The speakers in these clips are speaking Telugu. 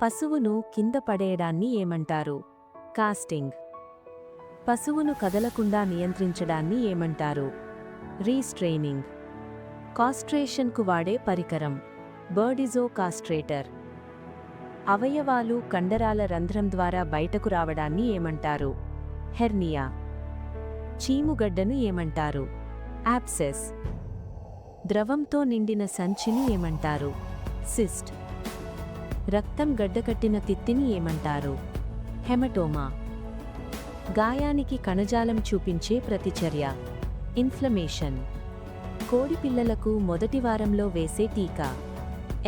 పశువును కింద పడేయడాన్ని ఏమంటారు? కాస్టింగ్. పశువును కదలకుండా నియంత్రించడాన్ని ఏమంటారు? రీస్ట్రెయినింగ్. కాస్ట్రేషన్కు వాడే పరికరం బర్డిజో కాస్ట్రేటర్. అవయవాలు కండరాల రంధ్రం ద్వారా బయటకు రావడాన్ని ఏమంటారు? హెర్నియా. చీముగడ్డను ఏమంటారు? యాబ్సెస్. ద్రవంతో నిండిన సంచిని ఏమంటారు? సిస్ట్. రక్తం గడ్డకట్టిన తిత్తిని ఏమంటారు? హెమటోమా. గాయానికి కణజాలం చూపించే ప్రతిచర్య ఇన్ఫ్లమేషన్. కోడిపిల్లలకు మొదటి వారంలో వేసే టీకా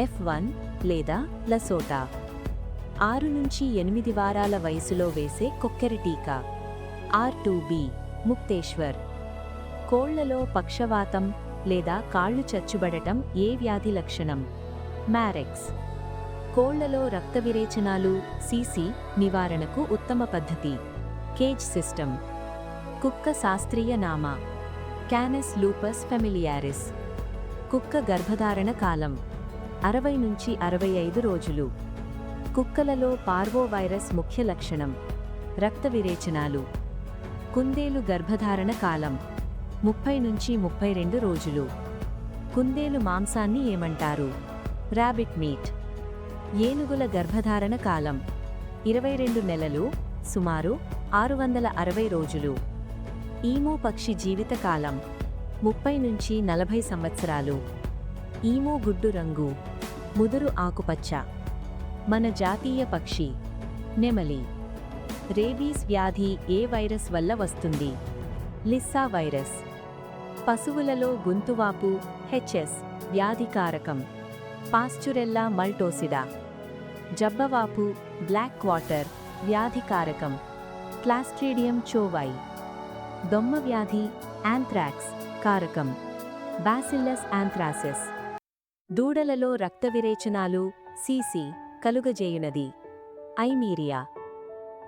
F1 లేదా లసోటా. 6 నుంచి 8 వారాల వయసులో వేసే కొక్కెర టీకా R2B ముక్తేశ్వర్. కోళ్లలో పక్షవాతం లేదా కాళ్ళు చచ్చుబడటం ఏ వ్యాధి లక్షణం? మ్యారెక్స్. కోళ్లలో రక్తవిరేచనాలు సిసి నివారణకు ఉత్తమ పద్ధతి కేజ్ సిస్టమ్. కుక్క శాస్త్రీయ నామా క్యానస్ లూపస్ ఫెమిలియారిస్. కుక్క గర్భధారణ కాలం 60 నుంచి 65 రోజులు. కుక్కలలో పార్వోవైరస్ ముఖ్య లక్షణం రక్తవిరేచనాలు. కుందేలు గర్భధారణ కాలం 30 నుంచి 32 రోజులు. కుందేలు మాంసాన్ని ఏమంటారు? Rabbit meet. ఏనుగుల గర్భధారణ కాలం 22 నెలలు, సుమారు 660 రోజులు. ఈము పక్షి జీవితకాలం 30 నుంచి 40 సంవత్సరాలు. ఈము గుడ్డు రంగు ముదురు ఆకుపచ్చ. మన జాతీయ పక్షి నెమలి. రేబీస్ వ్యాధి ఏ వైరస్ వల్ల వస్తుంది? Lyssa virus. పశువులలో గొంతువాపు హెచ్ఎస్ వ్యాధికారకం పాస్చురెల్లా మల్టోసిడా. జబ్బవాపు బ్లాక్ క్వార్టర్ వ్యాధికారకం క్లాస్ట్రీడియం చోవై. దొమ్మ వ్యాధి యాంథ్రాక్స్ కారకం బాసిల్లస్ యాంథ్రాసిస్. దూడలలో రక్తవిరేచనాలు సిసి కలుగజేయునది ఐమీరియా.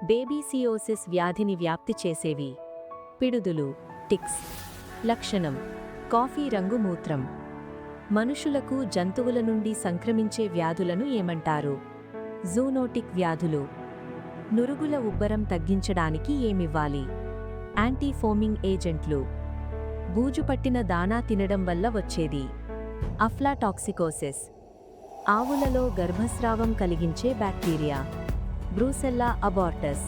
బేబీసియోసిస్ వ్యాధిని వ్యాప్తి చేసేవి పిడుదులు టిక్స్. లక్షణం కాఫీ రంగు మూత్రం. మనుషులకు జంతువుల నుండి సంక్రమించే వ్యాధులను ఏమంటారు? జూనోటిక్ వ్యాధులు. నురుగుల ఉబ్బరం తగ్గించడానికి ఏమివ్వాలి? యాంటీఫోమింగ్ ఏజెంట్లు. బూజుపట్టిన దాణా తినడం వల్ల వచ్చేది అఫ్లాటాక్సికోసిస్. ఆవులలో గర్భస్రావం కలిగించే బ్యాక్టీరియా బ్రూసెల్లా అబార్టస్.